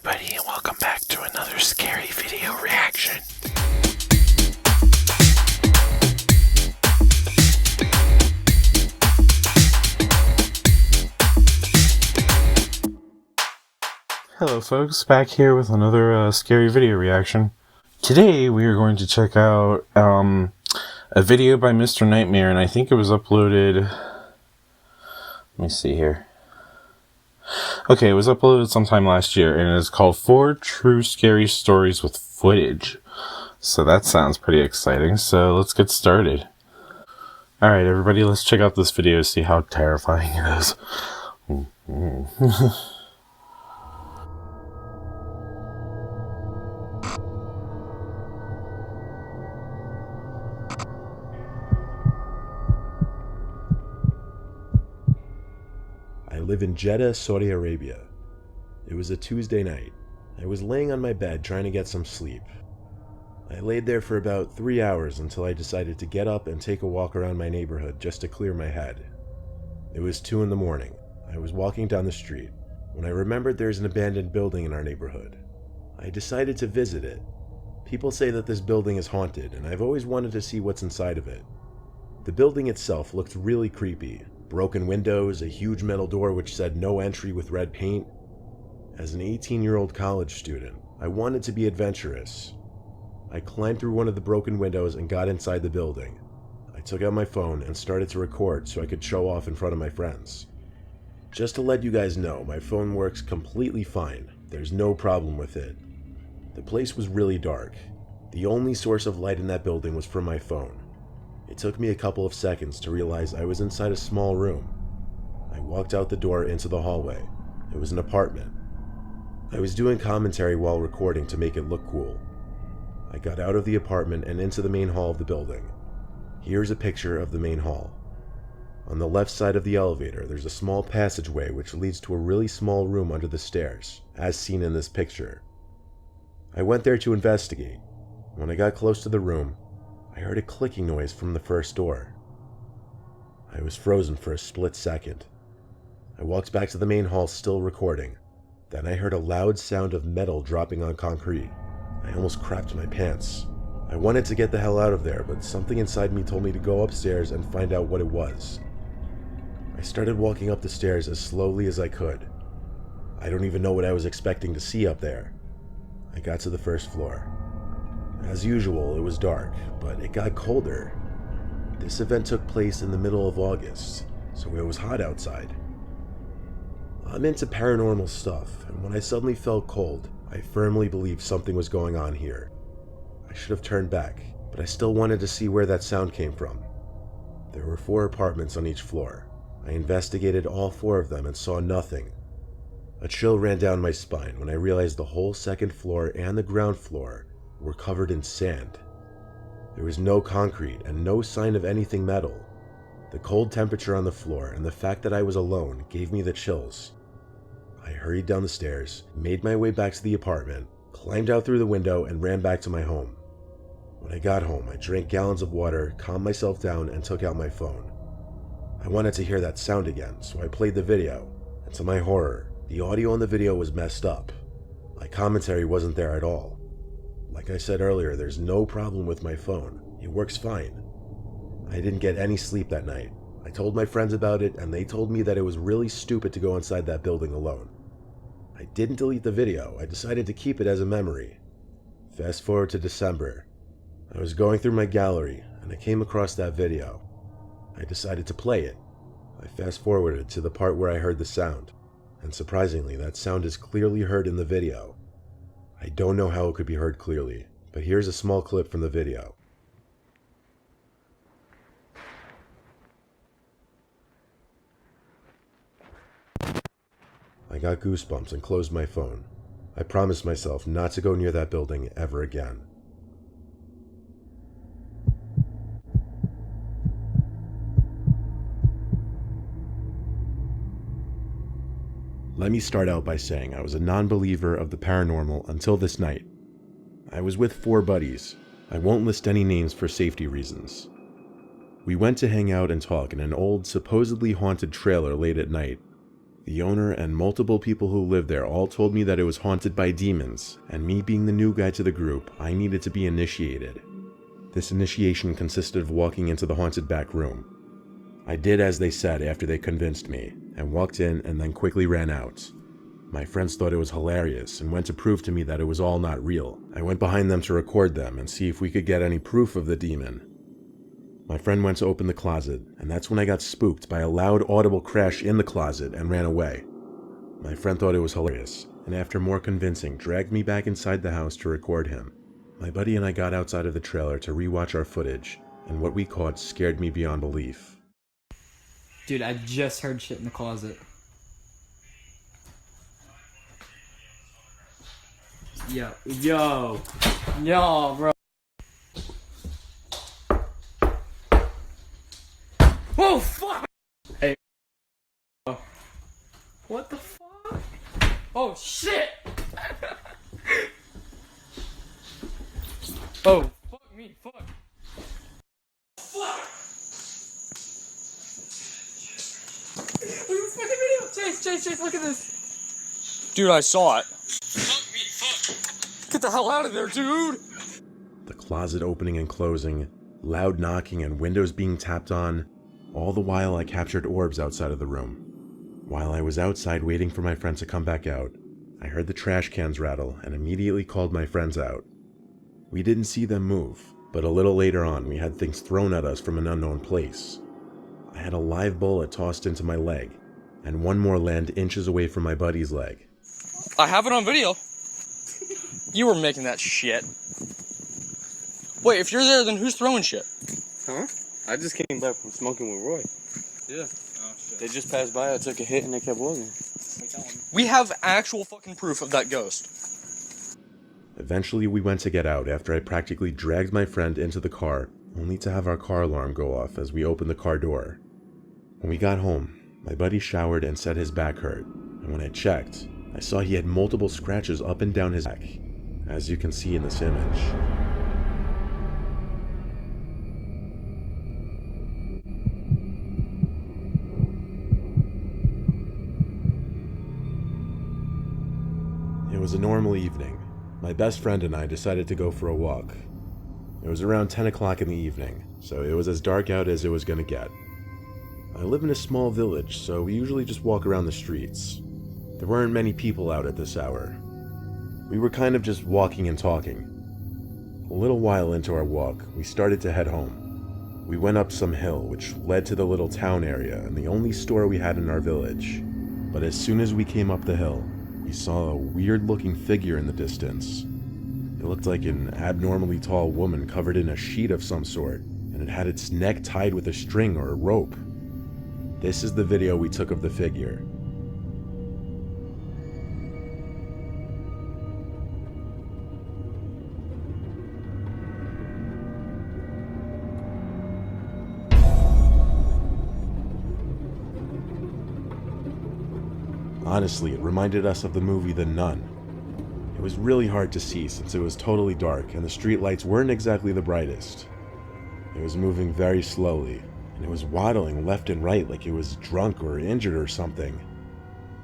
everybody, and welcome back to another scary video reaction. Hello folks, back here with another scary video reaction. Today we are going to check out a video by Mr. Nightmare, and I think it was uploaded... Let me see here. Okay, it was uploaded sometime last year, and it's called 4 True Scary Stories with Footage. So that sounds pretty exciting, so let's get started. Alright everybody, let's check out this video to see how terrifying it is. I live in Jeddah, Saudi Arabia. It was a Tuesday night. I was laying on my bed trying to get some sleep. I laid there for about 3 hours until I decided to get up and take a walk around my neighborhood just to clear my head. It was 2 in the morning. I was walking down the street when I remembered there's an abandoned building in our neighborhood. I decided to visit it. People say that this building is haunted, and I've always wanted to see what's inside of it. The building itself looked really creepy. Broken windows, a huge metal door which said no entry with red paint. As an 18-year-old college student, I wanted to be adventurous. I climbed through one of the broken windows and got inside the building. I took out my phone and started to record so I could show off in front of my friends. Just to let you guys know, my phone works completely fine. There's no problem with it. The place was really dark. The only source of light in that building was from my phone. It took me a couple of seconds to realize I was inside a small room. I walked out the door into the hallway. It was an apartment. I was doing commentary while recording to make it look cool. I got out of the apartment and into the main hall of the building. Here's a picture of the main hall. On the left side of the elevator, there's a small passageway which leads to a really small room under the stairs, as seen in this picture. I went there to investigate. When I got close to the room, I heard a clicking noise from the first door. I was frozen for a split second. I walked back to the main hall still recording. Then I heard a loud sound of metal dropping on concrete. I almost crapped my pants. I wanted to get the hell out of there, but something inside me told me to go upstairs and find out what it was. I started walking up the stairs as slowly as I could. I don't even know what I was expecting to see up there. I got to the first floor. As usual, it was dark, but it got colder. This event took place in the middle of August, so it was hot outside. I'm into paranormal stuff, and when I suddenly felt cold, I firmly believed something was going on here. I should have turned back, but I still wanted to see where that sound came from. There were 4 apartments on each floor. I investigated all 4 of them and saw nothing. A chill ran down my spine when I realized the whole second floor and the ground floor were covered in sand. There was no concrete and no sign of anything metal. The cold temperature on the floor and the fact that I was alone gave me the chills. I hurried down the stairs, made my way back to the apartment, climbed out through the window, and ran back to my home. When I got home, I drank gallons of water, calmed myself down, and took out my phone. I wanted to hear that sound again, so I played the video, and to my horror, the audio on the video was messed up. My commentary wasn't there at all. Like I said earlier, there's no problem with my phone. It works fine. I didn't get any sleep that night. I told my friends about it, and they told me that it was really stupid to go inside that building alone. I didn't delete the video. I decided to keep it as a memory. Fast forward to December. I was going through my gallery, and I came across that video. I decided to play it. I fast forwarded to the part where I heard the sound, and surprisingly, that sound is clearly heard in the video. I don't know how it could be heard clearly, but here's a small clip from the video. I got goosebumps and closed my phone. I promised myself not to go near that building ever again. Let me start out by saying I was a non-believer of the paranormal until this night. I was with 4 buddies. I won't list any names for safety reasons. We went to hang out and talk in an old, supposedly haunted trailer late at night. The owner and multiple people who lived there all told me that it was haunted by demons, and me being the new guy to the group, I needed to be initiated. This initiation consisted of walking into the haunted back room. I did as they said after they convinced me, and walked in and then quickly ran out. My friends thought it was hilarious and went to prove to me that it was all not real. I went behind them to record them and see if we could get any proof of the demon. My friend went to open the closet, and that's when I got spooked by a loud audible crash in the closet and ran away. My friend thought it was hilarious, and after more convincing, dragged me back inside the house to record him. My buddy and I got outside of the trailer to rewatch our footage, and what we caught scared me beyond belief. Dude, I just heard shit in the closet. Yo, bro. Whoa, fuck! Hey. What the fuck? Oh, shit! Oh, fuck me, fuck. Fuck! Look at this fucking video! Chase, look at this! Dude, I saw it. Fuck me, fuck! Get the hell out of there, dude! The closet opening and closing, loud knocking and windows being tapped on. All the while I captured orbs outside of the room. While I was outside waiting for my friend to come back out, I heard the trash cans rattle and immediately called my friends out. We didn't see them move, but a little later on we had things thrown at us from an unknown place. I had a live bullet tossed into my leg, and one more land inches away from my buddy's leg. I have it on video. You were making that shit. Wait, if you're there, then who's throwing shit? Huh? I just came back from smoking with Roy. Yeah. Oh, shit. They just passed by, I took a hit, and they kept walking. We have actual fucking proof of that ghost. Eventually we went to get out after I practically dragged my friend into the car, only to have our car alarm go off as we opened the car door. When we got home, my buddy showered and said his back hurt, and when I checked, I saw he had multiple scratches up and down his back, as you can see in this image. It was a normal evening. My best friend and I decided to go for a walk. It was around 10 o'clock in the evening, so it was as dark out as it was gonna get. I live in a small village, so we usually just walk around the streets. There weren't many people out at this hour. We were kind of just walking and talking. A little while into our walk, we started to head home. We went up some hill, which led to the little town area and the only store we had in our village. But as soon as we came up the hill, we saw a weird-looking figure in the distance. It looked like an abnormally tall woman covered in a sheet of some sort, and it had its neck tied with a string or a rope. This is the video we took of the figure. Honestly, it reminded us of the movie The Nun. It was really hard to see since it was totally dark and the streetlights weren't exactly the brightest. It was moving very slowly, and it was waddling left and right like it was drunk or injured or something.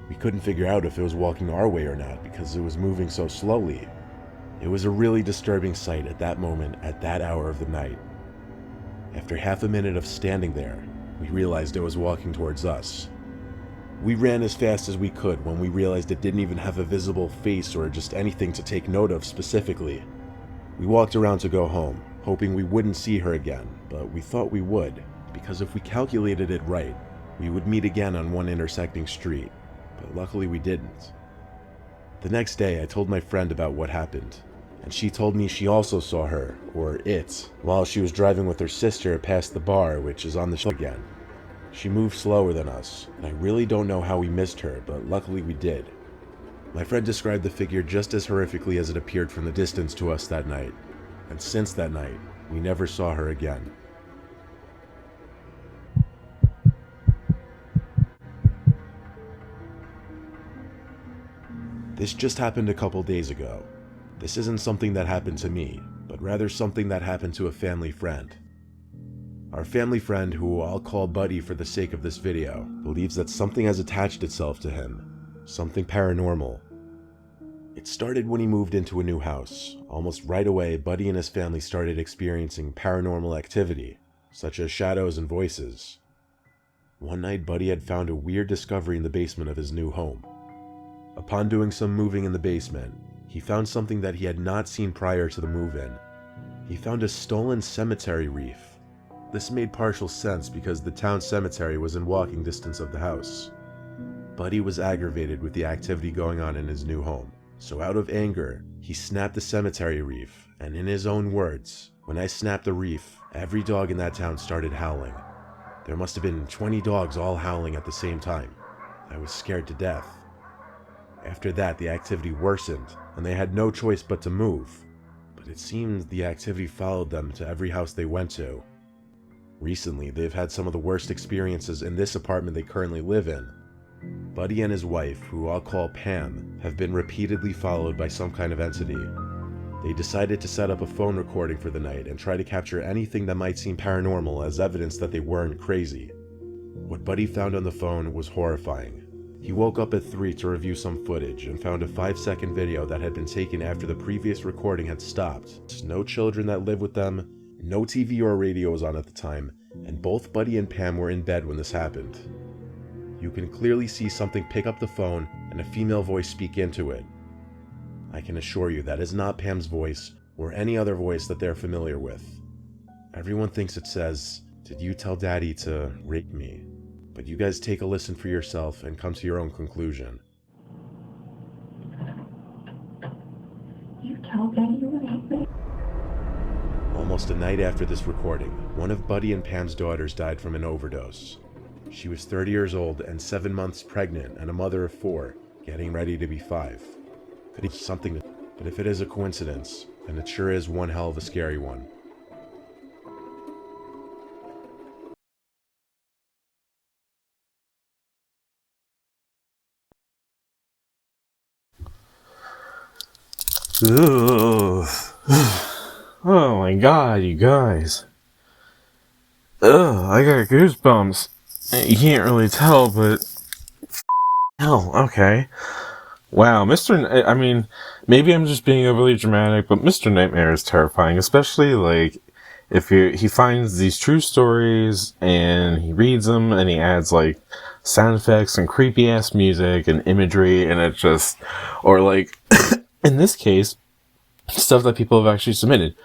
We couldn't figure out if it was walking our way or not because it was moving so slowly. It was a really disturbing sight at that moment at that hour of the night. After half a minute of standing there, we realized it was walking towards us. We ran as fast as we could when we realized it didn't even have a visible face or just anything to take note of specifically. We walked around to go home, hoping we wouldn't see her again, but we thought we would, because if we calculated it right, we would meet again on one intersecting street, but luckily we didn't. The next day I told my friend about what happened, and she told me she also saw her, or it, while she was driving with her sister past the bar, which is on the show again. She moved slower than us, and I really don't know how we missed her, but luckily we did. My friend described the figure just as horrifically as it appeared from the distance to us that night, and since that night, we never saw her again. This just happened a couple days ago. This isn't something that happened to me, but rather something that happened to a family friend. Our family friend, who I'll call Buddy for the sake of this video, believes that something has attached itself to him, something paranormal. It started when he moved into a new house. Almost right away, Buddy and his family started experiencing paranormal activity, such as shadows and voices. One night, Buddy had found a weird discovery in the basement of his new home. Upon doing some moving in the basement, he found something that he had not seen prior to the move-in. He found a stolen cemetery wreath. This made partial sense because the town cemetery was in walking distance of the house. Buddy was aggravated with the activity going on in his new home, so out of anger, he snapped the cemetery wreath, and in his own words, "When I snapped the wreath, every dog in that town started howling. There must have been 20 dogs all howling at the same time. I was scared to death." After that, the activity worsened, and they had no choice but to move. But it seemed the activity followed them to every house they went to. Recently, they've had some of the worst experiences in this apartment they currently live in. Buddy and his wife, who I'll call Pam, have been repeatedly followed by some kind of entity. They decided to set up a phone recording for the night and try to capture anything that might seem paranormal as evidence that they weren't crazy. What Buddy found on the phone was horrifying. He woke up at 3 to review some footage and found a 5-second video that had been taken after the previous recording had stopped. No children that live with them, no TV or radio was on at the time, and both Buddy and Pam were in bed when this happened. You can clearly see something pick up the phone and a female voice speak into it. I can assure you that is not Pam's voice or any other voice that they're familiar with. Everyone thinks it says, "Did you tell Daddy to rape me?" But you guys take a listen for yourself and come to your own conclusion. You told Daddy you would rape me? Almost a night after this recording, one of Buddy and Pam's daughters died from an overdose. She was 30 years old and 7 months pregnant and a mother of 4, getting ready to be 5. But if it is a coincidence, then it sure is one hell of a scary one. Ugh. Oh my god, you guys. Ugh, I got goosebumps. You can't really tell, but... Hell, okay. Wow, I mean, maybe I'm just being overly dramatic, but Mr. Nightmare is terrifying, especially, like, if he finds these true stories, and he reads them, and he adds, like, sound effects and creepy-ass music and imagery, and it just... Or, like, in this case, stuff that people have actually submitted.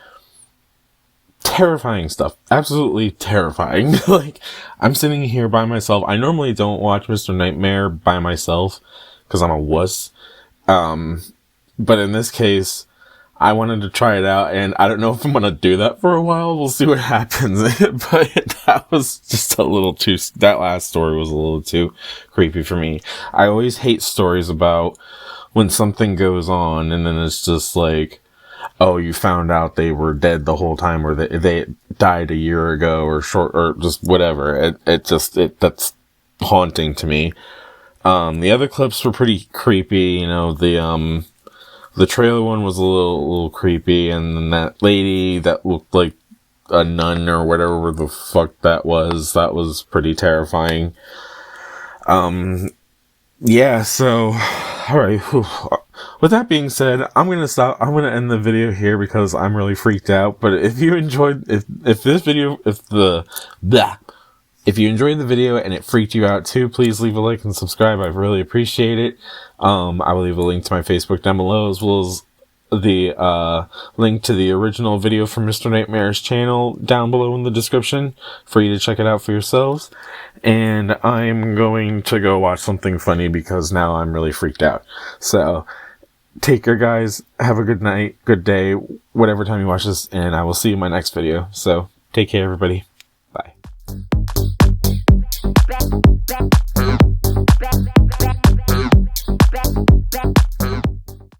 Terrifying stuff. Absolutely terrifying. Like, I'm sitting here by myself. I normally don't watch Mr. Nightmare by myself, because I'm a wuss. But in this case, I wanted to try it out, and I don't know if I'm gonna do that for a while. We'll see what happens. But that was just a little too... That last story was a little too creepy for me. I always hate stories about when something goes on, and then it's just like... Oh, you found out they were dead the whole time, or they died a year ago, or just whatever. That's haunting to me. The other clips were pretty creepy. You know, the trailer one was a little creepy, and then that lady that looked like a nun or whatever the fuck that was pretty terrifying. Yeah, so, alright, with that being said, I'm gonna end the video here because I'm really freaked out, but if you enjoyed, if you enjoyed the video and it freaked you out too, please leave a like and subscribe, I really appreciate it. I will leave a link to my Facebook down below, as well as the link to the original video from Mr. Nightmare's channel down below in the description for you to check it out for yourselves. And I'm going to go watch something funny because now I'm really freaked out. So, take care, guys. Have a good night, good day, whatever time you watch this, and I will see you in my next video. So, take care, everybody. Bye.